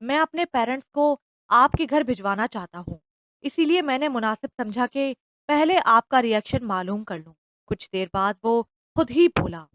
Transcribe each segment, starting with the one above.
मैं अपने पेरेंट्स को आपके घर भिजवाना चाहता हूँ। इसीलिए मैंने मुनासिब समझा कि पहले आपका रिएक्शन मालूम कर लूँ। कुछ देर बाद वो खुद ही बोला,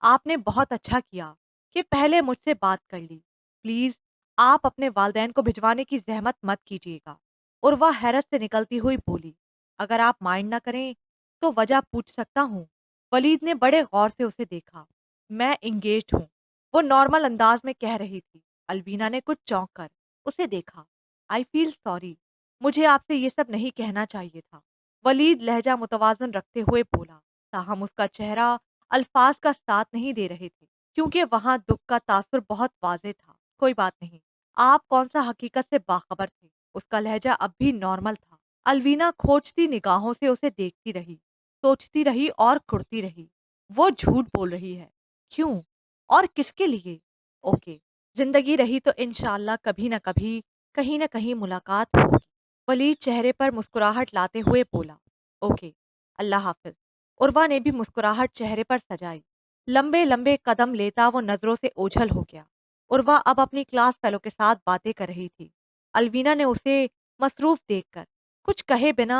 आपने बहुत अच्छा किया कि पहले मुझसे बात कर ली। प्लीज़ आप अपने वालिदैन को भिजवाने की ज़हमत मत कीजिएगा। और वह हैरत से निकलती हुई बोली, अगर आप माइंड ना करें तो वजह पूछ सकता हूँ? वलीद ने बड़े गौर से उसे देखा। मैं एंगेज्ड हूँ, वो नॉर्मल अंदाज में कह रही थी। अलवीना ने कुछ चौंक कर उसे देखा। आई फील सॉरी, मुझे आपसे ये सब नहीं कहना चाहिए था। वलीद लहजा मुतवाजन रखते हुए बोला, ताहम उसका चेहरा अल्फाज का साथ नहीं दे रहे थे, क्योंकि वहां दुख का तासुर बहुत वाज़ेह था। कोई बात नहीं, आप कौन सा हकीकत से बाखबर थे? उसका लहजा अब भी नॉर्मल था। अलवीना खोजती निगाहों से उसे देखती रही, सोचती रही और कुड़ती रही। वो झूठ बोल रही है। क्यों? और किसके लिए? ओके, जिंदगी रही तो इंशाल्लाह कभी न कभी, कहीं न कहीं मुलाकात होगी। वलीद चेहरे पर मुस्कुराहट लाते हुए बोला, ओके, अल्लाह हाफ़िज़। उर्वा ने भी मुस्कुराहट चेहरे पर सजाई। लंबे लंबे कदम लेता वो नजरों से ओझल हो गया। उर्वा अब अपनी क्लास फेलो के साथ बातें कर रही थी। अलवीना ने उसे मसरूफ देखकर कुछ कहे बिना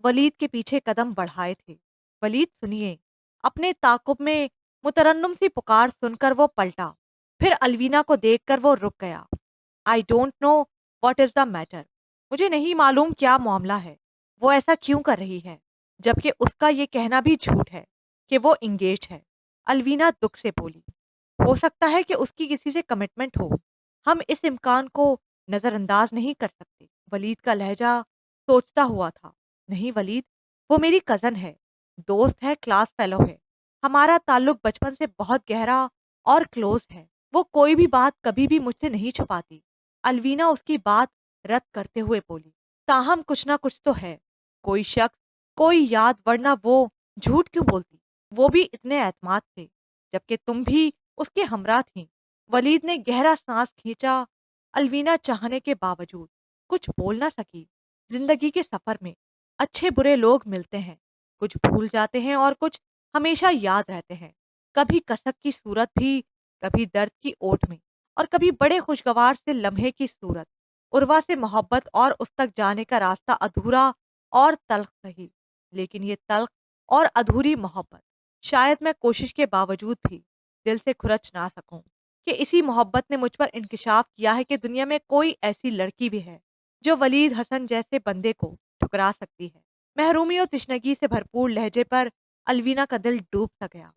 वलीद के पीछे कदम बढ़ाए थे। वलीद सुनिए। अपने ताकुब में मुतरन्नुम सी पुकार सुनकर वो पलटा। फिर अलवीना को देखकर वो रुक गया। I don't know what is the matter. मुझे नहीं मालूम क्या मामला है। वो ऐसा क्यों कर रही है, जबकि उसका ये कहना भी झूठ है कि वो इंगेज है। अलवीना दुख से बोली, हो सकता है कि उसकी किसी से कमिटमेंट हो। हम इस इम्कान को नजरअंदाज नहीं कर सकते। वलीद का लहजा सोचता हुआ था। नहीं वलीद, वो मेरी कजन है, दोस्त है, क्लास फेलो है। हमारा ताल्लुक बचपन से बहुत गहरा और क्लोज है। वो कोई भी बात कभी भी मुझसे नहीं छुपाती। अलवीना उसकी बात रद्द करते हुए बोली, ताहम कुछ ना कुछ तो है, कोई शख्स, कोई याद, वरना वो झूठ क्यों बोलती? वो भी इतने एतमाद थे, जबकि तुम भी उसके हमरा थीं। वलीद ने गहरा सांस खींचा। अलवीना चाहने के बावजूद कुछ बोल ना सकी। जिंदगी के सफर में अच्छे बुरे लोग मिलते हैं, कुछ भूल जाते हैं और कुछ हमेशा याद रहते हैं। कभी कसक की सूरत भी, कभी दर्द की ओट में, और कभी बड़े खुशगवार से लम्हे की सूरत। उर्वा से मोहब्बत और उस तक जाने का रास्ता अधूरा और तल्ख सही, लेकिन ये तल्ख और अधूरी मोहब्बत शायद मैं कोशिश के बावजूद भी दिल से खुरच ना सकूं कि इसी मोहब्बत ने मुझ पर इंकिशाफ किया है कि दुनिया में कोई ऐसी लड़की भी है जो वलीद हसन जैसे बंदे को ठुकरा सकती है। महरूमी और तिश्नगी से भरपूर लहजे पर अलवीना का दिल डूब सा गया।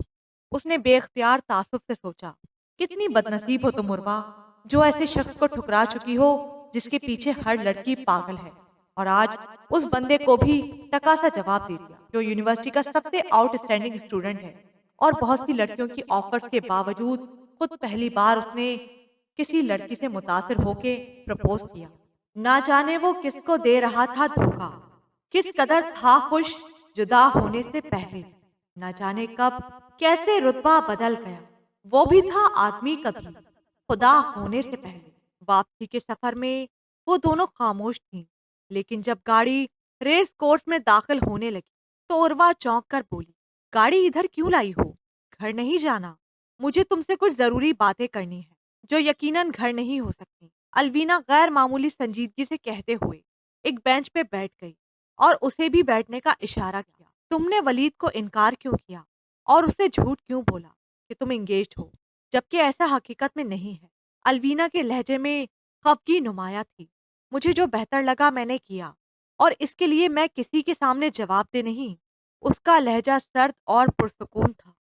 उसने बेख्तियार तासुब से सोचा, कितनी बदनसीब हो तुम उर्वा, जो ऐसे शख्स को ठुकरा चुकी हो जिसके पीछे हर लड़की पागल है। और आज उस बंदे को भी टका सा जवाब दे दिया, जो यूनिवर्सिटी का सबसे आउटस्टैंडिंग स्टूडेंट है और बहुत सी लड़कियों की ऑफर्स के बावजूद खुद पहली बार उसने किसी लड़की से मुतासिर होके प्रपोज किया। ना जाने वो किसको दे रहा था धोखा, किस कदर था खुश जुदा होने से पहले। न जाने कब कैसे रुतबा बदल गया। वो भी था आदमी कभी, खुदा होने से पहले। वापसी के सफर में वो दोनों खामोश थीं, लेकिन जब गाड़ी रेस कोर्स में दाखिल होने लगी तो उर्वा चौंक कर बोली, गाड़ी इधर क्यों लाई हो? घर नहीं जाना? मुझे तुमसे कुछ जरूरी बातें करनी है, जो यकीनन घर नहीं हो सकती। अलवीना गैर मामूली संजीदगी से कहते हुए एक बेंच पे बैठ गई और उसे भी बैठने का इशारा किया। तुमने वलीद को इनकार क्यों किया और उससे झूठ क्यों बोला कि तुम एंगेज्ड हो, जबकि ऐसा हकीकत में नहीं है? अलवीना के लहजे में खफगी नुमाया थी। मुझे जो बेहतर लगा मैंने किया, और इसके लिए मैं किसी के सामने जवाब दे नहीं। उसका लहजा सर्द और पुरसुकून था।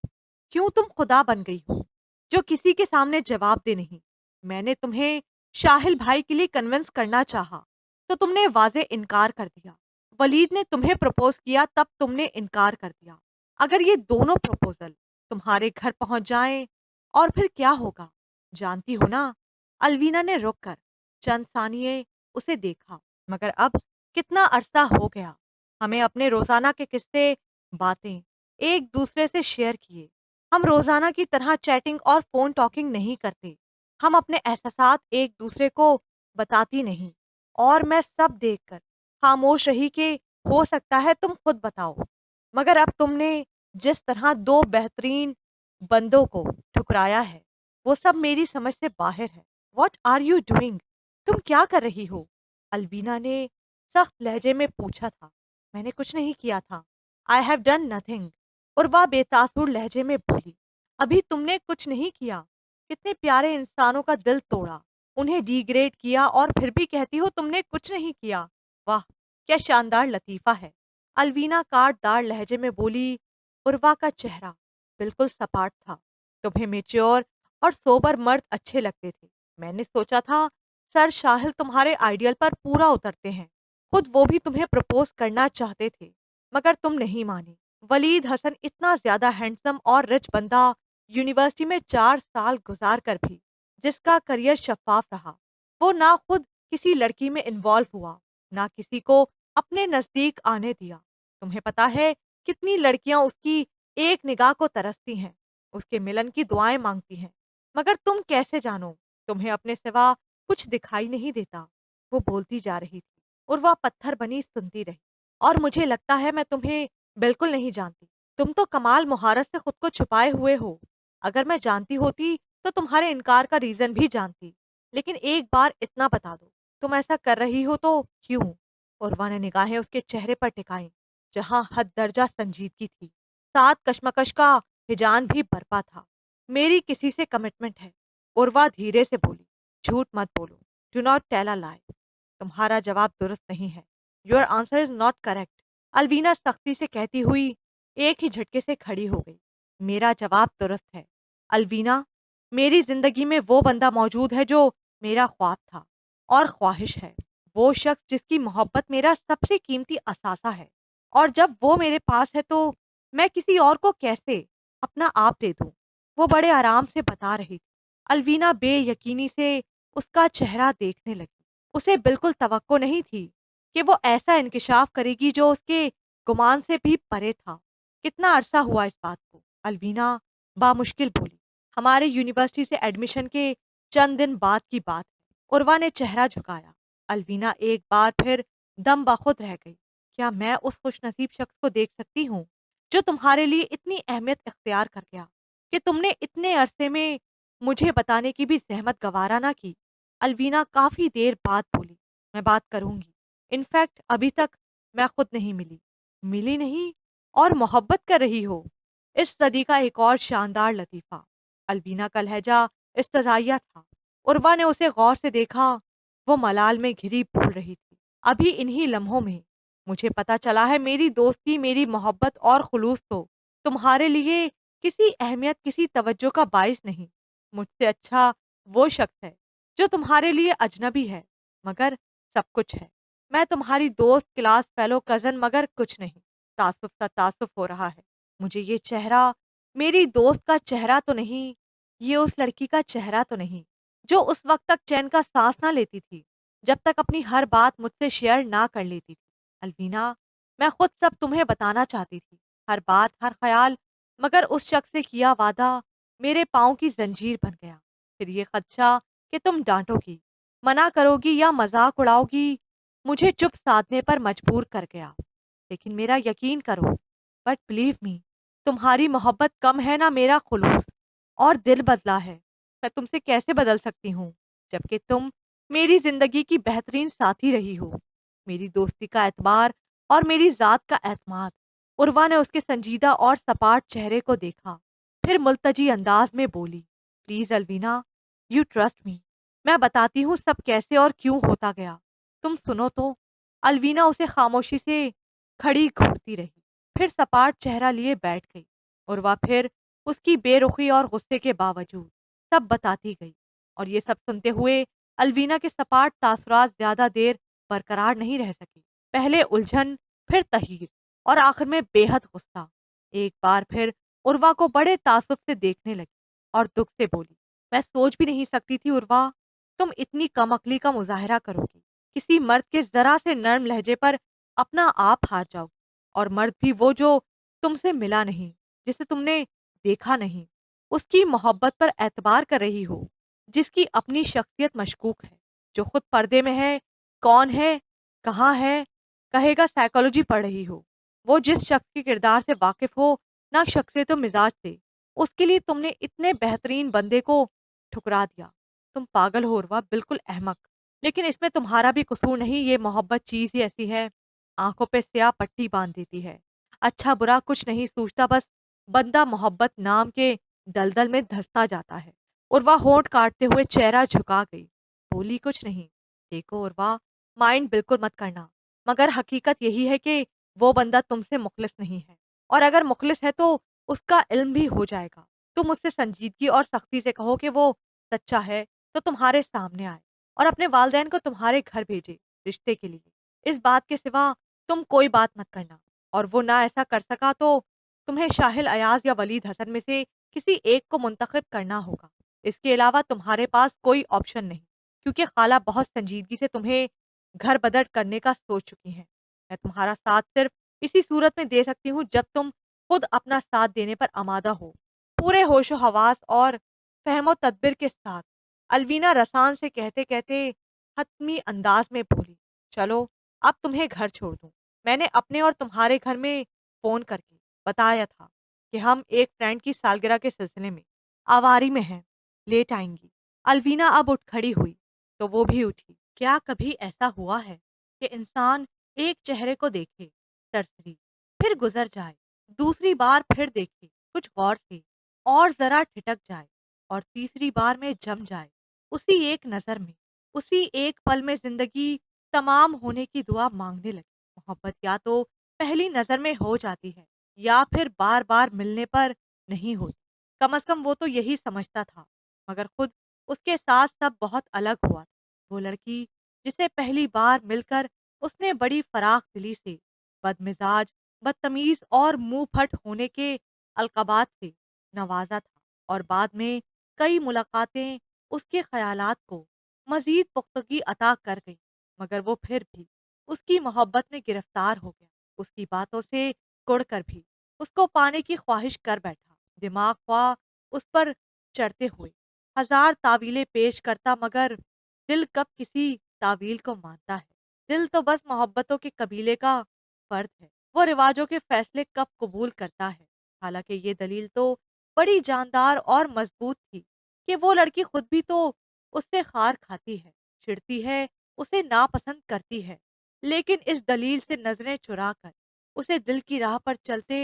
क्यों तुम खुदा बन गई हो, जो किसी के सामने जवाब दे नहीं? मैंने तुम्हें शाहिल भाई के लिए कन्विंस करना चाहा, तो तुमने वाजे इनकार कर दिया। वलीद ने तुम्हें प्रपोज किया, तब तुमने इनकार कर दिया। अगर ये दोनों प्रपोजल तुम्हारे घर पहुंच जाएं, और फिर क्या होगा जानती हो ना? अलवीना ने रुक कर चंद सानिये उसे देखा। मगर अब कितना अरसा हो गया हमें अपने रोजाना के किस्से, बातें एक दूसरे से शेयर किए। हम रोजाना की तरह चैटिंग और फोन टॉकिंग नहीं करते। हम अपने एहसासात एक दूसरे को बताती नहीं। और मैं सब देखकर खामोश रही कि हो सकता है तुम खुद बताओ। मगर अब तुमने जिस तरह दो बेहतरीन बंदों को ठुकराया है, वो सब मेरी समझ से बाहर है। What are you doing? तुम क्या कर रही हो? अलवीना ने सख्त लहजे में पूछा था। मैंने कुछ नहीं किया था। I have done nothing. Urwa बेतासुर लहजे में बोली। अभी तुमने कुछ नहीं किया। कितने प्यारे इंसानों का दिल तोड़ा, उन्हें डिग्रेड किया और फिर भी कहती हो तुमने कुछ नहीं किया। वाह, क्या शानदार लतीफा है। अलवीना काटदार लहजे में बोली। उर्वा का चेहरा बिल्कुल सपाट था। तुम्हें मेच्योर और सोबर मर्द अच्छे लगते थे। मैंने सोचा था सर शाहिल तुम्हारे आइडियल पर पूरा उतरते हैं। खुद वो भी तुम्हें प्रपोज करना चाहते थे, मगर तुम नहीं माने। वलीद हसन इतना ज्यादा हैंडसम और रिच बंदा, यूनिवर्सिटी में 4 साल गुजार कर भी जिसका करियर शफाफ रहा, वो ना खुद किसी लड़की में इन्वॉल्व हुआ, ना किसी को अपने नजदीक आने दिया। तुम्हें पता है कितनी लड़कियां उसकी एक निगाह को तरसती हैं, उसके मिलन की दुआएं मांगती हैं, मगर तुम कैसे जानो, तुम्हें अपने सिवा कुछ दिखाई नहीं देता। वो बोलती जा रही थी और वह पत्थर बनी सुनती रही। और मुझे लगता है मैं तुम्हें बिल्कुल नहीं जानती। तुम तो कमाल मुहारत से खुद को छुपाए हुए हो। अगर मैं जानती होती तो तुम्हारे इनकार का रीजन भी जानती। लेकिन एक बार इतना बता दो, तुम ऐसा कर रही हो तो क्यों? उर्वा ने निगाहें उसके चेहरे पर टिकाई, जहां हद दर्जा संजीदगी थी, साथ कशमकश का हिजान भी बरपा था। मेरी किसी से कमिटमेंट है, उर्वा धीरे से बोली। झूठ मत बोलो। डू नॉट टेल अ लाई। तुम्हारा जवाब दुरुस्त नहीं है। Your answer is not correct. Alvina सख्ती से कहती हुई एक ही झटके से खड़ी हो गई। मेरा जवाब दुरुस्त है अलवीना। मेरी जिंदगी में वो बंदा मौजूद है जो मेरा ख्वाब था और ख्वाहिश है। वो शख्स जिसकी मोहब्बत मेरा सबसे कीमती असासा है। और जब वो मेरे पास है तो मैं किसी और को कैसे अपना आप दे दूं? वो बड़े आराम से बता रही थी। अलवीना बेयकीनी से उसका चेहरा देखने लगी। उसे बिल्कुल तवक्को नहीं थी कि वो ऐसा इंकिशाफ करेगी जो उसके गुमान से भी परे था। कितना अरसा हुआ इस बात को? अलवीना बामुश्किल बोली। हमारे यूनिवर्सिटी से एडमिशन के चंद दिन बाद की बात है। उर्वा ने चेहरा झुकाया। अलवीना एक बार फिर दम बखुद रह गई। क्या मैं उस खुशनसीब शख्स को देख सकती हूँ जो तुम्हारे लिए इतनी अहमियत इख्तियार कर गया कि तुमने इतने अरसे में मुझे बताने की भी ज़हमत गवारा ना की? अलवीना काफ़ी देर बाद बोली। मैं बात करूँगी। इनफैक्ट अभी तक मैं खुद नहीं मिली। मिली नहीं और मोहब्बत कर रही हो? इस सदी का एक और शानदार लतीफ़ा। अलवीना का लहजा इस्तज़ाइया था। उर्वा ने उसे गौर से देखा। वो मलाल में घिरी बोल रही थी। अभी इन्हीं लम्हों में मुझे पता चला है मेरी दोस्ती, मेरी मोहब्बत और खुलूस तो तुम्हारे लिए किसी अहमियत, किसी तवज्जो का बाइस नहीं। मुझसे अच्छा वो शख्स है जो तुम्हारे लिए अजनबी है, मगर सब कुछ है। मैं तुम्हारी दोस्त, क्लास फेलो, कज़न, मगर कुछ नहीं। तासुफ सा तासुफ हो रहा है। मुझे ये चेहरा मेरी दोस्त का चेहरा तो नहीं, ये उस लड़की का चेहरा तो नहीं, जो उस वक़्त तक चैन का साँस ना लेती थी, जब तक अपनी हर बात मुझसे शेयर ना कर लेती थी। अलवीना, मैं खुद सब तुम्हें बताना चाहती थी, हर बात, हर ख़याल, मगर उस शख्स से किया वादा मेरे पाँव की ज़ंजीर बन गया। फिर ये ख़दशा कि तुम डाँटोगी, मना करोगी या मज़ाक उड़ाओगी, मुझे चुप साधने पर मजबूर कर गया। लेकिन मेरा यकीन करो, बट बिलीव मी, तुम्हारी मोहब्बत कम है ना मेरा खुलूस। और दिल बदला है। मैं तुमसे कैसे बदल सकती हूँ, जबकि तुम मेरी ज़िंदगी की बेहतरीन साथी रही हो, मेरी दोस्ती का एतबार और मेरी ज़ात का एतमाद। उर्वा ने उसके संजीदा और सपाट चेहरे को देखा, फिर मुल्तजी अंदाज में बोली। Please Alvina, you trust me. मैं बताती हूँ सब कैसे और क्यों होता गया। तुम सुनो तो। अलवीना उसे खामोशी से खड़ी घूरती रही, फिर सपाट चेहरा लिए बैठ गई। उर्वा फिर उसकी बेरुखी और गुस्से के बावजूद सब बताती गई। और ये सब सुनते हुए अलवीना के सपाट तासुरात ज्यादा देर बरकरार नहीं रह सके। पहले उलझन, फिर तहीर और आखिर में बेहद गुस्सा। एक बार फिर उर्वा को बड़े तासुब से देखने लगी और दुख से बोली। मैं सोच भी नहीं सकती थी उर्वा, तुम इतनी कम अकली का मुजाहरा करोगी, किसी मर्द के जरा से नर्म लहजे पर अपना आप हार जाओगी। और मर्द भी वो जो तुमसे मिला नहीं, जिसे तुमने देखा नहीं, उसकी मोहब्बत पर एतबार कर रही हो, जिसकी अपनी शख्सियत मशकूक है, जो खुद पर्दे में है, कौन है, कहाँ है, कहेगा साइकोलॉजी पढ़ रही हो, वो जिस शख्स के किरदार से वाकिफ हो, ना शख्सियत तो मिजाज से, उसके लिए तुमने इतने बेहतरीन बंदे को ठुकरा दिया। तुम पागल हो उर्वा, बिल्कुल अहमक। लेकिन इसमें तुम्हारा भी कसूर नहीं, ये मोहब्बत चीज़ ही ऐसी है, आँखों पे स्याह पट्टी बाँध देती है। अच्छा-बुरा कुछ नहीं सूझता, बस बंदा मोहब्बत नाम के दलदल में धँसता जाता है। उर्वा होंठ काटते हुए चेहरा झुका गई, बोली कुछ नहीं। देखो उर्वा, माइंड बिल्कुल मत करना, मगर हकीकत यही है कि वो बंदा तुमसे मुख़लिस नहीं है, और अगर मुख़लिस है तो उसका इल्म भी हो जाएगा। तुम उससे संजीदगी और सख्ती से कहो कि वो सच्चा है तो तुम्हारे सामने आए और अपने वालिदैन को तुम्हारे घर भेजे रिश्ते के लिए। इस बात के सिवा तुम कोई बात मत करना, और वो ना ऐसा कर सका तो तुम्हें शाहिल अयाज या वलीद हसन में से किसी एक को मुंतखब करना होगा। इसके अलावा तुम्हारे पास कोई ऑप्शन नहीं, क्योंकि खाला बहुत संजीदगी से तुम्हें घर बदर करने का सोच चुकी हैं। मैं तुम्हारा साथ सिर्फ इसी सूरत में दे सकती हूँ जब तुम खुद अपना साथ देने पर आमादा हो, पूरे होशो हवास और फहमो तदबिर के साथ। अलवीना रसान से कहते कहते हतमी अंदाज में बोली, चलो अब तुम्हें घर छोड़ दूं। मैंने अपने और तुम्हारे घर में फोन करके बताया था कि हम एक फ्रेंड की सालगिरह के सिलसिले में आवारी में हैं, लेट आएंगी। अलवीना अब उठ खड़ी हुई तो वो भी उठी। क्या कभी ऐसा हुआ है कि इंसान एक चेहरे को देखे सरसरी, फिर गुजर जाए, दूसरी बार फिर देखे कुछ गौर से, और जरा ठिठक जाए, और तीसरी बार में जम जाए, उसी एक नजर में, उसी एक पल में जिंदगी तमाम होने की दुआ मांगने लगे। मोहब्बत या तो पहली नजर में हो जाती है या फिर बार बार मिलने पर नहीं होती। कम से कम वो तो यही समझता था, मगर खुद उसके साथ सब बहुत अलग हुआ था। वो लड़की जिसे पहली बार मिलकर उसने बड़ी फराख दिली से, बदमिजाज, बदतमीज और मुंह फट होने के अलकबात से नवाजा था, और बाद में कई मुलाकातें उसके ख्यालात को मजीद पुख्तगी अता कर गई, मगर वो फिर भी उसकी मोहब्बत में गिरफ्तार हो गया। उसकी बातों से कुड़ कर भी उसको पाने की ख्वाहिश कर बैठा। दिमाग ख्वाह उस पर चढ़ते हुए हजार तावीलें पेश करता, मगर दिल कब किसी तावील को मानता है। दिल तो बस मोहब्बतों के कबीले का फर्द है, वो रिवाजों के फैसले कब कबूल करता है। हालांकि ये दलील तो बड़ी जानदार और मजबूत थी कि वो लड़की खुद भी तो उससे खार खाती है, चिढ़ती है, उसे नापसंद करती है, लेकिन इस दलील से नजरें चुरा कर उसे दिल की राह पर चलते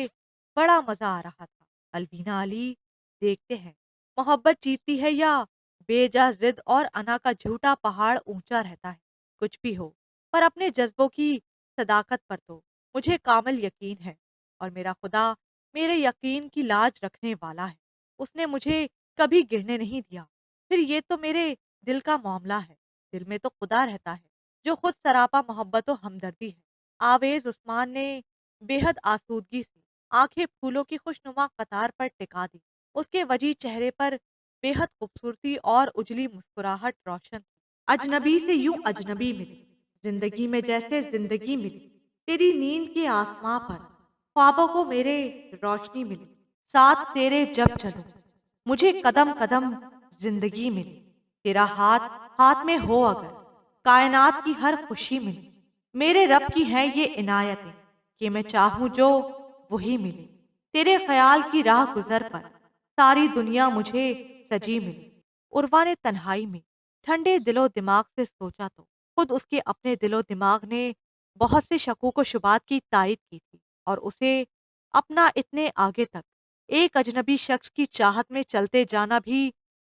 बड़ा मजा आ रहा था। अलवीना अली, देखते हैं मोहब्बत जीतती है या बेजा जिद और अना का झूठा पहाड़ ऊंचा रहता है। कुछ भी हो, पर अपने जज्बों की सदाकत पर तो मुझे कामिल यकीन है, और मेरा खुदा मेरे यकीन की लाज रखने वाला है। उसने मुझे कभी गिरने नहीं दिया। फिर ये तो मेरे दिल का मामला है, दिल में तो खुदा रहता है जो खुद सरापा मोहब्बत और हमदर्दी है। आवेज उस्मान ने बेहद आसूदगी से आंखें फूलों की खुशनुमा कतार पर टिका दी। उसके वजी चेहरे पर बेहद खूबसूरती और उजली मुस्कुराहट रोशन थी। अजनबी से यूं अजनबी मिली, जिंदगी में जैसे जिंदगी मिली, तेरी नींद के आसमां पर ख्वाबों को मेरे रोशनी मिली, साथ तेरे जब चलूं मुझे कदम कदम जिंदगी मिली, तेरा हाथ हाथ में हो अगर कायनात की हर खुशी मिली, मेरे रब की है ये इनायतें कि मैं चाहूं जो वही मिले, तेरे ख्याल की राह गुजर पर सारी दुनिया मुझे सजी मिली। उर्वा ने तन्हाई में ठंडे दिलो दिमाग से सोचा तो खुद उसके अपने दिलो दिमाग ने बहुत से शकूक व शुबात की तायद की थी, और उसे अपना इतने आगे तक एक अजनबी शख्स की चाहत में चलते जाना भी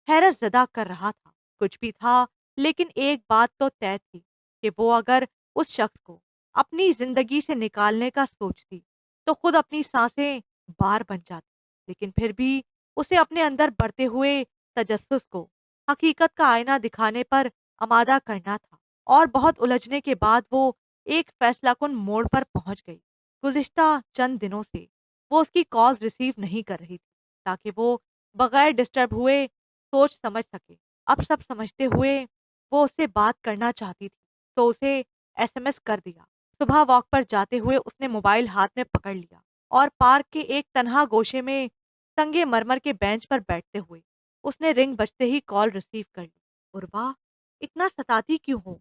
हैरत ज़दा कर रहा था। कुछ भी था, लेकिन एक बात तो तय थी कि वो अगर उस शख्स को अपनी जिंदगी से निकालने का सोचती तो खुद अपनी सांसें बार बन जाती। लेकिन फिर भी उसे अपने अंदर बढ़ते हुए तजस्सुस को हकीकत का आईना दिखाने पर आमादा करना था, और बहुत उलझने के बाद वो एक फैसलाकुन मोड़ पर पहुंच गई। गुज़िश्ता चंद दिनों से वो उसकी कॉल्स रिसीव नहीं कर रही थी, ताकि वो बगैर डिस्टर्ब हुए सोच समझ सके। अब सब समझते हुए वो उससे बात करना चाहती थी, तो उसे एसएमएस कर दिया। सुबह वॉक पर जाते हुए उसने मोबाइल हाथ में पकड़ लिया और पार्क के एक तन्हा गोशे में संगे मरमर के बेंच पर बैठते हुए उसने रिंग बजते ही कॉल रिसीव कर ली। उर्वा, इतना सताती क्यों हो?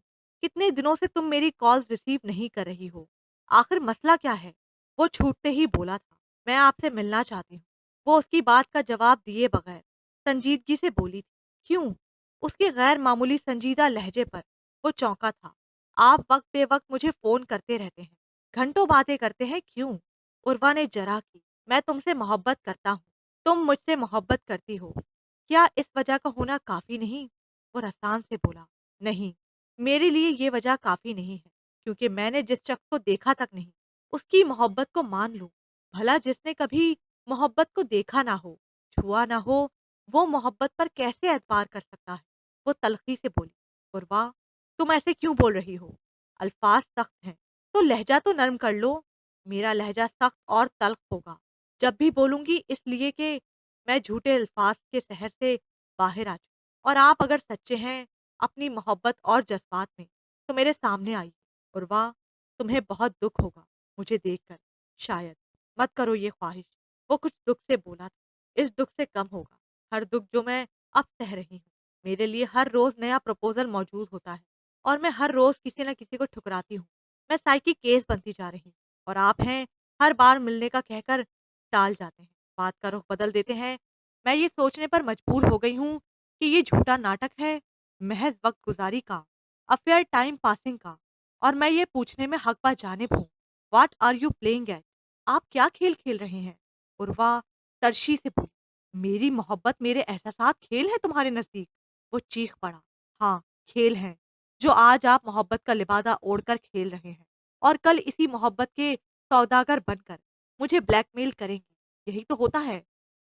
कितने दिनों से तुम मेरी कॉल्स रिसीव नहीं कर रही हो? आखिर मसला क्या है? वो छूटते ही बोला था, मैं आपसे मिलना चाहती हूँ। वो उसकी बात का जवाब दिए बगैर संजीदगी से बोली थी। क्यों? उसके गैर मामूली संजीदा लहजे पर वो चौंका था। आप वक्त बे वक्त मुझे फोन करते रहते हैं, घंटों बातें करते हैं, क्यों? उर्वा ने जरा की। मैं तुमसे मोहब्बत करता हूँ, तुम मुझसे मोहब्बत करती हो। क्या इस वजह का होना काफी नहीं? वो रसान से बोला, नहीं, मेरे लिए ये वजह काफी नहीं है, क्योंकि मैंने जिस शख्स को देखा तक नहीं, उसकी मोहब्बत को मान लूं। भला जिसने कभी मोहब्बत को देखा ना हो, छुआ ना हो, वो मोहब्बत पर कैसे एतबार कर सकता है? वो तल्खी से बोली, "गुरवा, तुम ऐसे क्यों बोल रही हो? अल्फाज सख्त हैं, तो लहजा तो नर्म कर लो। मेरा लहजा सख्त और तल्ख होगा जब भी बोलूंगी, इसलिए कि मैं झूठे अल्फाज के शहर से बाहर आ चुकी। और आप अगर सच्चे हैं अपनी मोहब्बत और जज्बात में, तो मेरे सामने आइए। उर्वा, तुम्हें बहुत दुख होगा मुझे देखकर, शायद। मत करो ये ख्वाहिश।" वो कुछ दुख से बोला था। इस दुख से कम होगा हर दुख जो मैं अब सह रही हूँ। मेरे लिए हर रोज नया प्रपोजल मौजूद होता है, और मैं हर रोज किसी न किसी को ठुकराती हूँ। मैं साइकी केस बनती जा रही हूँ, और आप हैं हर बार मिलने का कहकर टाल जाते हैं, बात का रुख बदल देते हैं। मैं ये सोचने पर मजबूर हो गई हूँ कि ये झूठा नाटक है, महज वक्त गुजारी का, अफेयर टाइम पासिंग का। और मैं ये पूछने में हक बा जानिब हूँ, what are you playing at? आप क्या खेल खेल रहे हैं? उर्वा तरशी से बोली, मेरी मोहब्बत, मेरे एहसासात खेल है तुम्हारे नजदीक? वो चीख पड़ा, हाँ, खेल हैं, जो आज आप मोहब्बत का लिबादा ओढ़कर खेल रहे हैं, और कल इसी मोहब्बत के सौदागर बनकर मुझे ब्लैकमेल करेंगे। यही तो होता है,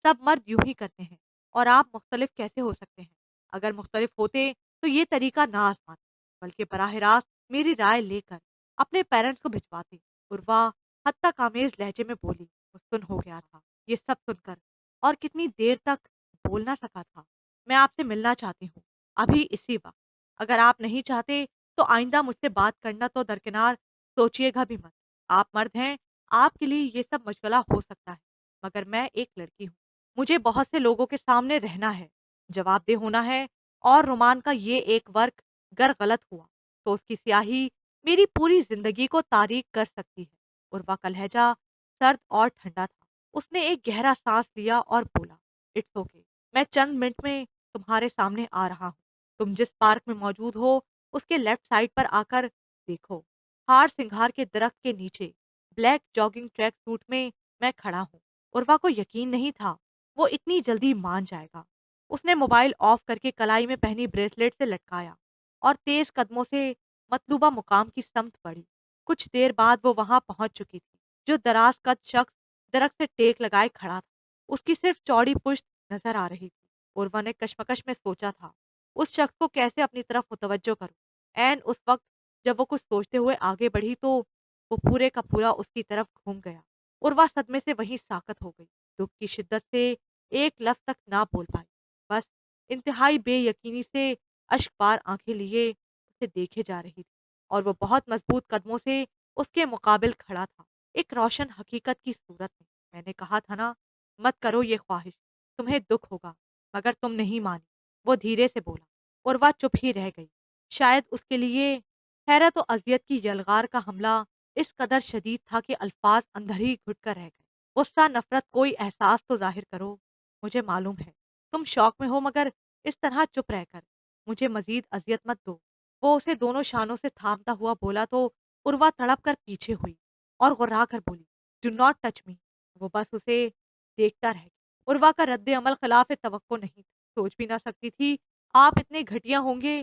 सब मर्द यूं ही करते हैं। और आप मुख्तलिफ कैसे हो सकते हैं? अगर मुख्तलिफ होते तो ये तरीका ना आजमाते, बल्कि बराह रास्त मेरी राय लेकर अपने पेरेंट्स को भिजवाते। उर्वा हत्ता कामेज लहजे में बोली, वो सुन हो गया था ये सब सुनकर, और कितनी देर तक बोल ना सका था। मैं आपसे मिलना चाहती हूँ, अभी इसी वक्त। अगर आप नहीं चाहते तो आइंदा मुझसे बात करना तो दरकिनार, सोचिएगा भी मत। आप मर्द हैं, आपके लिए ये सब मशगला हो सकता है, मगर मैं एक लड़की हूँ, मुझे बहुत से लोगों के सामने रहना है, जवाबदेह होना है। और रोमान का ये एक वर्क गर गलत हुआ तो उसकी स्याही मेरी पूरी जिंदगी को तारीक कर सकती है। उर्वा का लहजा सर्द और ठंडा था। उसने एक गहरा सांस लिया और बोला, इट्स ओके, मैं चंद मिनट में तुम्हारे सामने आ रहा हूँ। तुम जिस पार्क में मौजूद हो, उसके लेफ्ट साइड पर आकर देखो। हार सिंघार के दरख्त के नीचे ब्लैक जॉगिंग ट्रैक सूट में मैं खड़ा हूँ। उर्वा को यकीन नहीं था वो इतनी जल्दी मान जाएगा। उसने मोबाइल ऑफ करके कलाई में पहनी ब्रेसलेट से लटकाया, और तेज कदमों से मतलूबा मुकाम की समत बढ़ी। कुछ देर बाद वो वहां पहुंच चुकी थी। जो दराज कद शख्स दरख्त से टेक लगाए खड़ा था, उसकी सिर्फ चौड़ी पुश्त नजर आ रही थी। उर्वा ने कशमकश में सोचा था, उस शख्स को कैसे अपनी तरफ मुतवज्जो करूं। एन उस वक्त जब वो कुछ सोचते हुए आगे बढ़ी, तो वो पूरे का पूरा उसकी तरफ घूम गया। उर्वा सदमे से वहीं साकत हो गई। दुख की शिद्दत से एक लफ्ज तक ना बोल पाई। बस इंतहाई बेयकीनी से अश्कबार आंखें लिए उसे देखे जा रही थी, और वो बहुत मजबूत कदमों से उसके मुकाबिल खड़ा था, एक रोशन हकीकत की सूरत में। मैंने कहा था ना, मत करो ये ख्वाहिश, तुम्हें दुख होगा। मगर तुम नहीं मानी, वो धीरे से बोला। और वह चुप ही रह गई। शायद उसके लिए हैरत और अजियत की यलगार का हमला इस कदर शदीद था कि अल्फाज अंदर ही घुट कर रह गए। गुस्सा, नफरत, कोई एहसास तो जाहिर करो। मुझे मालूम है तुम शौक में हो, मगर इस तरह चुप रहकर मुझे मजीद अजियत मत दो। वो उसे दोनों शानों से थामता हुआ बोला, तो उर्वा तड़प कर पीछे हुई और गुर्रा कर बोली, डू नॉट टच मी। वो बस उसे देखता रह गया। उर्वा का रद्द अमल खिलाफ तवक्को नहीं था। सोच भी ना सकती थी आप इतने घटिया होंगे,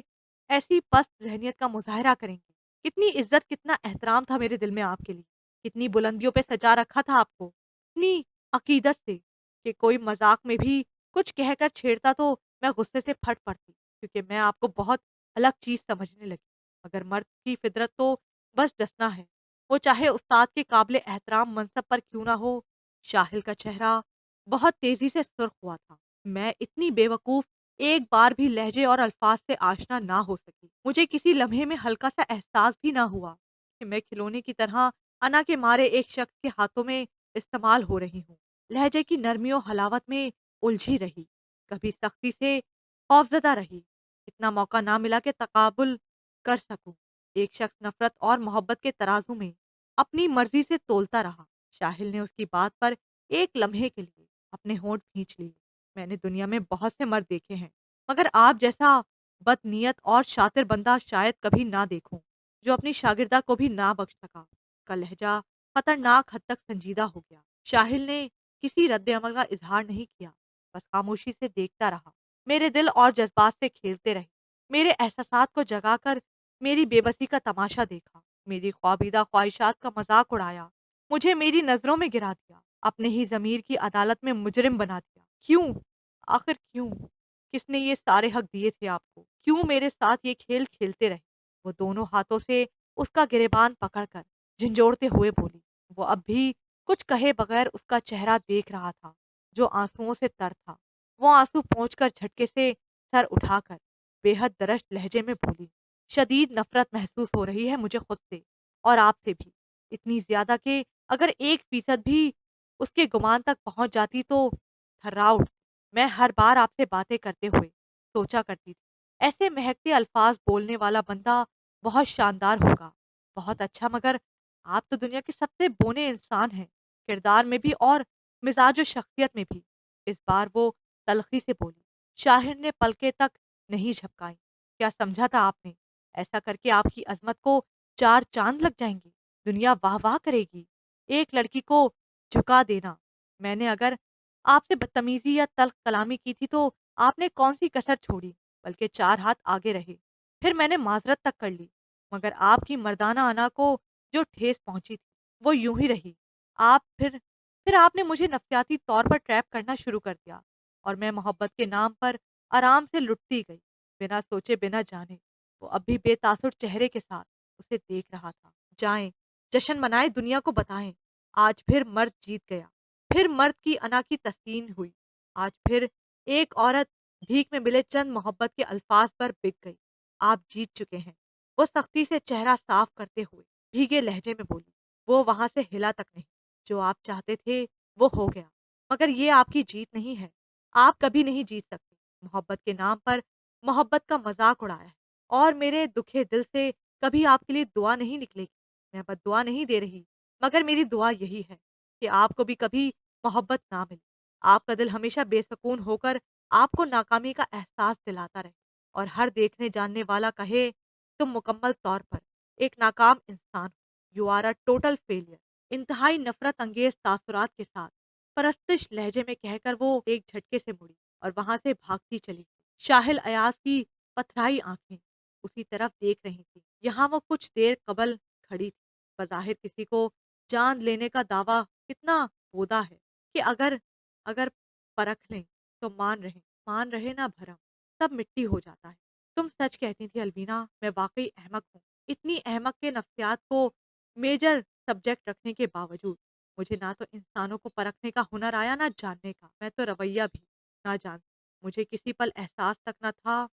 ऐसी पस्त जहनियत का मुजाहरा करेंगे। कितनी इज्जत, कितना एहतराम था मेरे दिल में आपके लिए। कितनी बुलंदियों पे सजा रखा था आपको, इतनी अकीदत से कि कोई मजाक में भी कुछ कहकर छेड़ता तो मैं गुस्से से फट पड़ती, क्योंकि मैं आपको बहुत अलग चीज समझने लगी। मगर मर्द की फितरत तो बस डसना है, वो चाहे उस्ताद के काबिल एहतराम मनसब पर क्यों ना हो। शाहिल का चेहरा बहुत तेजी से सुर्ख हुआ था। मैं इतनी बेवकूफ एक बार भी लहजे और अल्फाज से आशना ना हो सकी। मुझे किसी लम्हे में हल्का सा एहसास भी ना हुआ कि मैं खिलौने की तरह अना के मारे एक शख्स के हाथों में इस्तेमाल हो रही हूँ। लहजे की नरमी और हलावत में उलझी रही, कभी सख्ती से खौफजदा रही। इतना मौका ना मिला कि तकाबुल कर सकूं। एक शख्स नफरत और मोहब्बत के तराजू में अपनी मर्जी से तोलता रहा। शाहिल ने उसकी बात पर एक लम्हे के लिए अपने होंठ खींच लिए। मैंने दुनिया में बहुत से मर्द देखे हैं, मगर आप जैसा बदनीयत और शातिर बंदा शायद कभी ना देखूं, जो अपनी शागिर्दा को भी ना बख्श सका। का लहजा खतरनाक हद तक संजीदा हो गया। शाहिल ने किसी रद्द अमल का इजहार नहीं किया, बस खामोशी से देखता रहा। मेरे दिल और जज्बात से खेलते रहे, मेरे एहसासात को जगाकर मेरी बेबसी का तमाशा देखा, मेरी ख्वाबीदा ख्वाहिशात का मजाक उड़ाया, मुझे मेरी नजरों में गिरा दिया, अपने ही जमीर की अदालत में मुजरिम बना दिया। क्यों? आखिर क्यों? किसने ये सारे हक दिए थे आपको? क्यों मेरे साथ ये खेल खेलते रहे? वो दोनों हाथों से उसका गिरेबान पकड़कर झंझोड़ते हुए बोली। वो अब भी कुछ कहे बगैर उसका चेहरा देख रहा था, जो आंसुओं से तर था। वो आंसू पोंछकर झटके से सर उठाकर बेहद दरश्त लहजे में बोली, शदीद नफरत महसूस हो रही है मुझे खुद से और आपसे भी। इतनी ज्यादा कि अगर 1% भी उसके गुमान तक पहुंच जाती तो थर्रा उठती। मैं हर बार आपसे बातें करते हुए सोचा करती थी, ऐसे महकते अल्फाज बोलने वाला बंदा बहुत शानदार होगा, बहुत अच्छा, मगर आप तो दुनिया के सबसे बोने इंसान हैं, किरदार में भी और मिजाज और शख्सियत में भी। इस बार वो तलखी से बोली। शाहिर ने पलके तक नहीं झपकाई। क्या समझा था आपने? ऐसा करके आपकी अजमत को 4 चांद लग जाएंगे, दुनिया वाह वाह करेगी। एक लड़की को झुका देना। मैंने अगर आपसे बदतमीजी या तल्ख कलामी की थी तो आपने कौन सी कसर छोड़ी, बल्कि 4 हाथ आगे रहे। फिर मैंने माजरत तक कर ली, मगर आपकी मर्दाना अना को जो ठेस पहुंची थी वो यूं ही रही। आप फिर आपने मुझे नफसियाती तौर पर ट्रैप करना शुरू कर दिया और मैं मोहब्बत के नाम पर आराम से लुटती गई, बिना सोचे बिना जाने। वो अब भी बेतासुर चेहरे के साथ उसे देख रहा था। जाएं, जश्न मनाएं, दुनिया को बताएं, आज फिर मर्द जीत गया। फिर मर्द की अना की तस्कीन हुई। आज फिर एक औरत भीख में मिले चंद मोहब्बत के अल्फाज पर बिक गई। आप जीत चुके हैं। वो सख्ती से चेहरा साफ करते हुए भीगे लहजे में बोली। वो वहां से हिला तक नहीं। जो आप चाहते थे वो हो गया, मगर ये आपकी जीत नहीं है। आप कभी नहीं जीत सकते। मोहब्बत के नाम पर मोहब्बत का मजाक उड़ाया है और मेरे दुखे दिल से कभी आपके लिए दुआ नहीं निकलेगी। मैं बद्दुआ नहीं दे रही, मगर मेरी दुआ यही है कि आपको भी कभी मोहब्बत ना मिले। आपका दिल हमेशा बेसकून होकर आपको नाकामी का एहसास दिलाता रहे और हर देखने जानने वाला कहे, तुम मुकम्मल तौर पर एक नाकाम इंसान हो। You are a total failure. इंतहाई नफरत अंगेज तासुरात के साथ परस्तिश लहजे में कहकर वो एक झटके से मुड़ी और वहां से भागती चली गई। शाहिल अयाज की पथराई आंखें उसी तरफ देख रही थी। यहाँ वो कुछ देर कबल खड़ी थी। बज़ाहिर किसी को जान लेने का दावा कितना बोदा है कि अगर अगर परख लें तो मान रहे ना भरम, सब मिट्टी हो जाता है। तुम सच कहती थी अलवीना, मैं वाकई अहमक हूँ। इतनी अहमक के नफ्सियात को मेजर सब्जेक्ट रखने के बावजूद मुझे ना तो इंसानों को परखने का हुनर आया ना जानने का। मैं तो रवैया भी ना जान। मुझे किसी पल एहसास तक न था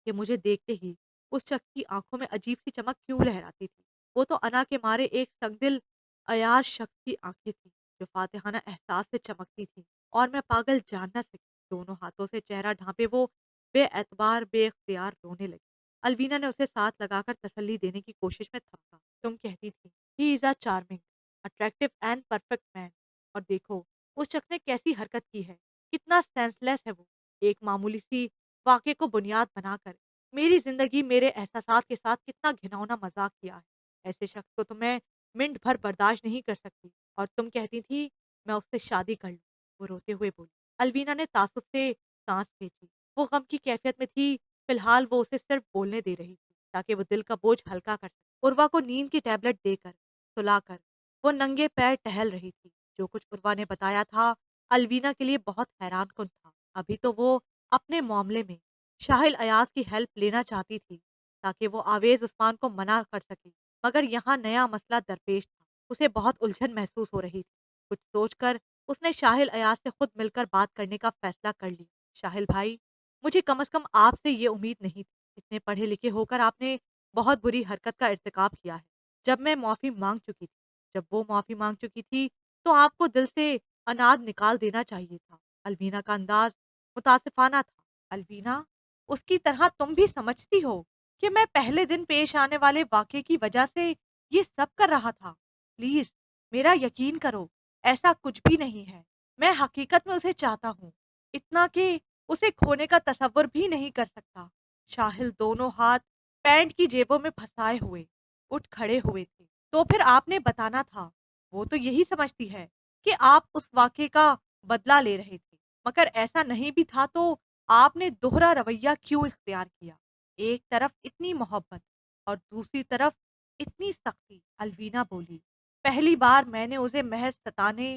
कि मुझे देखते ही उस शख्स की आंखों में अजीब सी चमक क्यों लहराती थी। वो तो अना के मारे एक संगदिल अयाज शख्स की आंखें थी, जो फातिहाना एहसास से चमकती थी और मैं पागल जान न सकी। दोनों हाथों से चेहरा ढांपे वो बेएतबार बेख्तियार रोने लगी। अलवीना ने उसे साथ लगाकर तसल्ली देने की कोशिश में थपका। तुम कहती थी he is a charming, attractive and perfect man, और देखो उस शख्स ने कैसी हरकत की है, कितना सेंसलेस है वो। एक मामूली सी वाक़े को बुनियाद बनाकर मेरी ज़िंदगी, मेरे एहसासात के साथ कितना घिनौना मज़ाक किया है। ऐसे शख्स को तो मैं मिनट भर बर्दाश्त नहीं कर सकती। और तुम कहती थी मैं उससे शादी कर लूँ, वो रोते हुए बोली। अलवीना ने तासुब से साँस खींची। वो गम की कैफियत में थी, फिलहाल वो उसे सिर्फ बोलने दे रही थी ताकि वो दिल का बोझ हल्का कर सके। उर्वा को नींद की टैबलेट देकर सुलाकर वो नंगे पैर टहल रही थी। जो कुछ उर्वा ने बताया था अलवीना के लिए बहुत हैरान कुन था। अभी तो वो अपने मामले में शाहिल अयाज की हेल्प लेना चाहती थी ताकि वो आवेज उस्मान को मना कर सके, मगर यहाँ नया मसला दरपेश था। उसे बहुत उलझन महसूस हो रही थी। कुछ सोचकर उसने शाहिल अयाज से खुद मिलकर बात करने का फैसला कर लिया। शाहिल भाई, मुझे कम से कम आपसे ये उम्मीद नहीं थी। इतने पढ़े लिखे होकर आपने बहुत बुरी हरकत का इर्तिकाब किया है। जब मैं माफी मांग चुकी थी जब वो माफी मांग चुकी थी तो आपको दिल से अनाज निकाल देना चाहिए था। अलवीना का अंदाज मुतासिफाना था। अलवीना, उसकी तरह तुम भी समझती हो कि मैं पहले दिन पेश आने वाले वाक़े की वजह से ये सब कर रहा था। प्लीज मेरा यकीन करो, ऐसा कुछ भी नहीं है। मैं हकीकत में उसे चाहता हूँ, इतना कि उसे खोने का तसव्वुर भी नहीं कर सकता। शाहिल दोनों हाथ पैंट की जेबों में फंसाए हुए उठ खड़े हुए थे। तो फिर आपने बताना था। वो तो यही समझती है कि आप उस वाक़ये का बदला ले रहे थे। मगर ऐसा नहीं भी था तो आपने दोहरा रवैया क्यों इख्तियार किया? एक तरफ इतनी मोहब्बत और दूसरी तरफ इतनी सख्ती, अलवीना बोली। पहली बार मैंने उसे महज़ सताने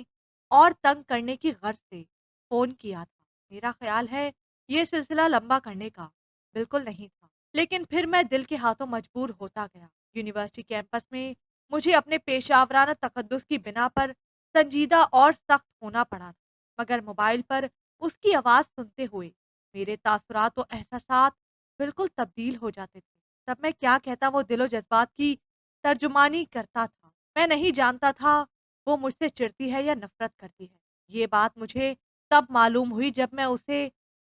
और तंग करने की गर्ज से फ़ोन किया था। मेरा ख़्याल है ये सिलसिला लंबा करने का बिल्कुल नहीं था। लेकिन फिर मैं दिल के हाथों मजबूर होता गया। यूनिवर्सिटी कैंपस में मुझे अपने पेशावराना तकद्दुस की बिना पर संजीदा और सख्त होना पड़ा था। मगर मोबाइल पर उसकी आवाज़ सुनते हुए मेरे तासुरात और एहसासात बिल्कुल तब्दील हो जाते थे। तब मैं क्या कहता वो दिलो जज़्बात की तर्जुमानी करता था। मैं नहीं जानता था वो मुझसे चिढ़ती है या नफ़रत करती है। ये बात मुझे तब मालूम हुई जब मैं उसे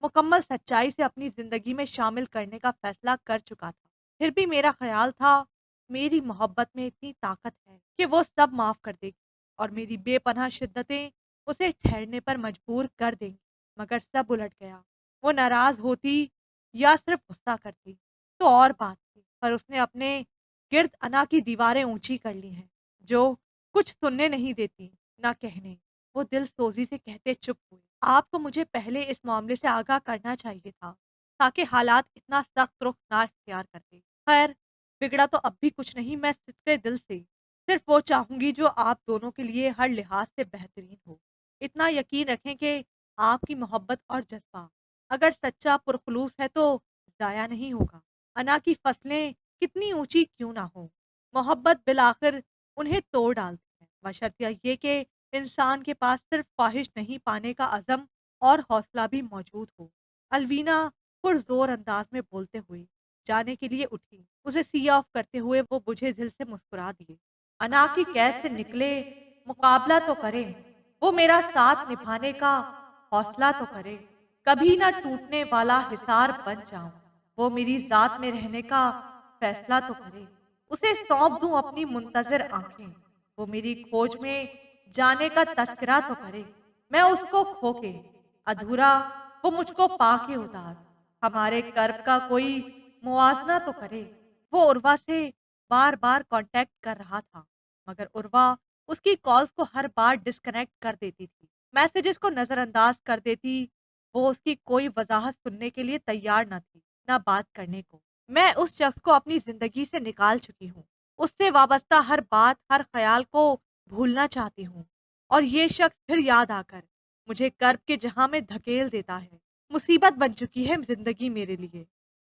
मुकम्मल सच्चाई से अपनी ज़िंदगी में शामिल करने का फ़ैसला कर चुका था। फिर भी मेरा ख़्याल था मेरी मोहब्बत में इतनी ताकत है कि वो सब माफ़ कर देगी और मेरी बेपनाह शिद्दतें उसे ठहरने पर मजबूर कर देंगी। मगर सब उलट गया। वो नाराज़ होती या सिर्फ़ गुस्सा करती तो और बात थी, पर उसने अपने गिर्द अना की दीवारें ऊँची कर ली हैं, जो कुछ सुनने नहीं देती, ना कहने। वो दिल सोज़ी से कहते चुप हुए। आपको मुझे पहले इस मामले से आगाह करना चाहिए था, ताकि हालात इतना सख्त रुख ना इख्तियार करते। खैर, बिगड़ा तो अब भी कुछ नहीं, मैं सच्चे दिल से सिर्फ़ वो चाहूँगी जो आप दोनों के लिए हर लिहाज़ से बेहतरीन हो। इतना यकीन रखें कि आपकी मोहब्बत और जज़्बा अगर सच्चा पुरख़ुलूस है तो ज़ाया नहीं होगा। अना की फसलें कितनी ऊँची क्यों ना हो, मोहब्बत बिलाखिर उन्हें तोड़ डालती है, बशर्ते ये कि इंसान के पास सिर्फ ख्वाहिश नहीं पाने का अज़म और हौसला भी मौजूद हो। अलवीना पुरज़ोर अंदाज में बोलते हुए जाने के लिए उठी। उसे सी ऑफ करते हुए वो बुझे दिल से मुस्कुरा दिए। अना की कैद से निकले, मुकाबला तो करे, वो मेरा साथ निभाने का हौसला तो करे, कभी ना टूटने वाला हिसार बन जाऊं, वो मेरी ज़ात में रहने का फैसला तो करे, उसे सौंप दूं अपनी मुंतज़िर आँखें, वो मेरी खोज में जाने का तज़किरा तो करे, मैं उसको खो के अधूरा, वो मुझको पा के उदास, हमारे कर्ब का कोई मुआवज़ा तो करे। वो उर्वा से बार-बार कॉन्टैक्ट कर रहा था, मगर उर्वा उसकी कॉल्स को हर बार डिस्कनेक्ट कर देती थी, मैसेजेस को नज़रअंदाज कर देती। वो उसकी कोई वज़ाहत सुनने के लिए तैयार न थी, ना बात करने को। मैं उस शख्स को अपनी ज़िंदगी से निकाल चुकी हूँ। उससे वाबस्ता हर बात, हर ख़्याल को भूलना चाहती हूँ और ये शख्स फिर याद आकर मुझे कर्ब के जहाँ में धकेल देता है। मुसीबत बन चुकी है ज़िंदगी मेरे लिए,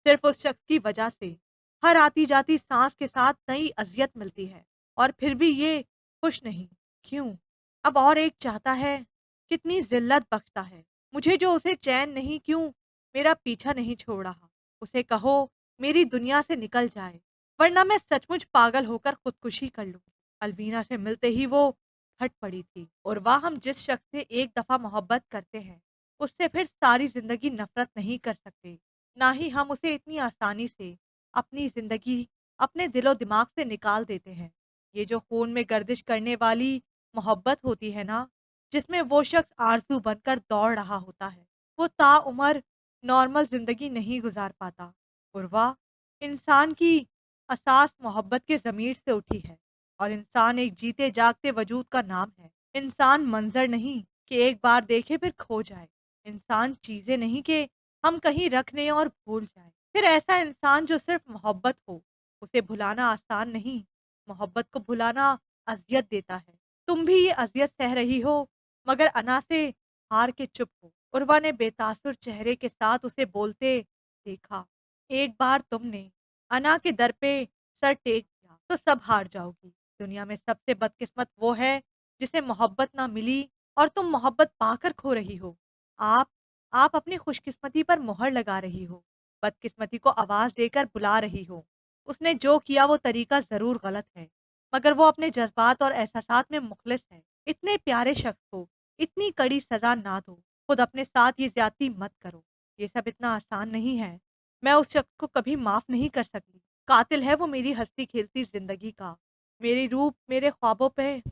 सिर्फ़ उस शख्स की वजह से। हर आती-जाती साँस के साथ नई अज़ियत मिलती है और फिर भी ये खुश नहीं। क्यों? अब और एक चाहता है, कितनी ज़िल्लत बख्शता है। मुझे जो उसे चैन नहीं, क्यों मेरा पीछा नहीं छोड़ रहा? उसे कहो मेरी दुनिया से निकल जाए, वरना मैं सचमुच पागल होकर खुदकुशी कर लूँ। अलवीना से मिलते ही वो फट पड़ी थी और वाह, हम जिस शख्स से एक दफ़ा मोहब्बत करते हैं, उससे फिर सारी ज़िंदगी नफ़रत नहीं कर सकते। ना ही हम उसे इतनी आसानी से अपनी ज़िंदगी, अपने दिलो-दिमाग से निकाल देते हैं। ये जो खून में गर्दिश करने वाली मोहब्बत होती है ना, जिसमें वो शख्स आरज़ू बनकर दौड़ रहा होता है, वो ताउम्र नॉर्मल ज़िंदगी नहीं गुज़ार पाता। और वाह! इंसान की असास मोहब्बत के ज़मीर से उठी है और इंसान एक जीते जागते वजूद का नाम है। इंसान मंज़र नहीं कि एक बार देखे फिर खो जाए। इंसान चीज़ें नहीं कि हम कहीं रख दें और भूल जाएँ। फिर ऐसा इंसान जो सिर्फ़ मोहब्बत हो, उसे भुलाना आसान नहीं, मोहब्बत को भुलाना अज़ियत देता है। तुम भी ये अज़ियत सह रही हो, मगर अना से हार के चुप हो। उर्वा ने बेतासुर चेहरे के साथ उसे बोलते देखा। एक बार तुमने अना के दर पे सर टेक दिया, तो सब हार जाओगी। दुनिया में सबसे बदकिस्मत वो है, जिसे मोहब्बत ना मिली और तुम मोहब्बत पाकर खो रही हो। आप आप अपनी खुशकिस्मती पर मोहर लगा रही हो, बदकिस्मती को आवाज़ देकर बुला रही हो। उसने जो किया वो तरीका ज़रूर गलत है, मगर वो अपने जज़्बात और एहसासात में मुख़लिस है। इतने प्यारे शख्स को इतनी कड़ी सज़ा ना दो। खुद अपने साथ ये ज़्यादती मत करो। ये सब इतना आसान नहीं है। मैं उस शख्स को कभी माफ़ नहीं कर सकती। कातिल है वो मेरी हँसती-खेलती ज़िंदगी का। मेरी रूप, मेरे ख्वाबों पे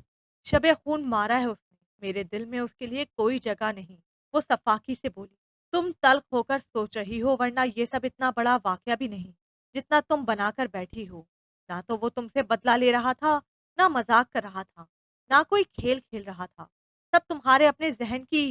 शब-ए-खून मारा है उसने। मेरे दिल में उसके लिए कोई जगह नहीं। वो सफ़ाकी से बोली। तुम तल्ख होकर सोच रही हो, वरना ये सब इतना बड़ा वाकया भी नहीं जितना तुम बनाकर बैठी हो। ना तो वो तुमसे बदला ले रहा था, ना मजाक कर रहा था, ना कोई खेल खेल रहा था। सब तुम्हारे अपने जहन की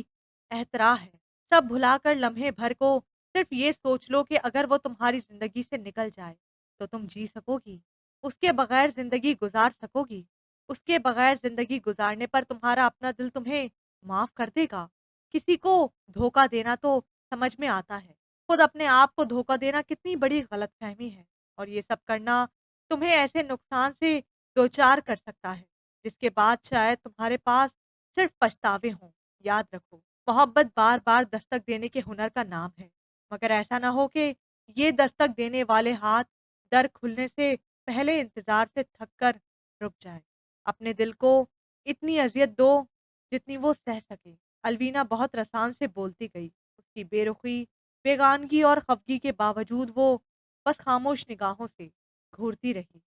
एहतरा है। सब भुलाकर लम्हे भर को सिर्फ ये सोच लो कि अगर वो तुम्हारी जिंदगी से निकल जाए तो तुम जी सकोगी, उसके बगैर जिंदगी गुजार सकोगी। उसके बगैर जिंदगी गुजारने पर तुम्हारा अपना दिल तुम्हें माफ कर देगा। किसी को धोखा देना तो समझ में आता है, खुद अपने आप को धोखा देना कितनी बड़ी गलतफहमी है। और ये सब करना तुम्हें ऐसे नुकसान से दो चार कर सकता है जिसके बाद शायद तुम्हारे पास सिर्फ पछतावे हों। याद रखो, मोहब्बत बार बार दस्तक देने के हुनर का नाम है, मगर ऐसा ना हो कि ये दस्तक देने वाले हाथ दर खुलने से पहले इंतजार से थक कर रुक जाए। अपने दिल को इतनी अजियत दो जितनी वो सह सके। अलवीना बहुत रसान से बोलती गई। उसकी बेरुखी, बेगानगी और खफगी के बावजूद वो बस खामोश निगाहों से घूरती रही।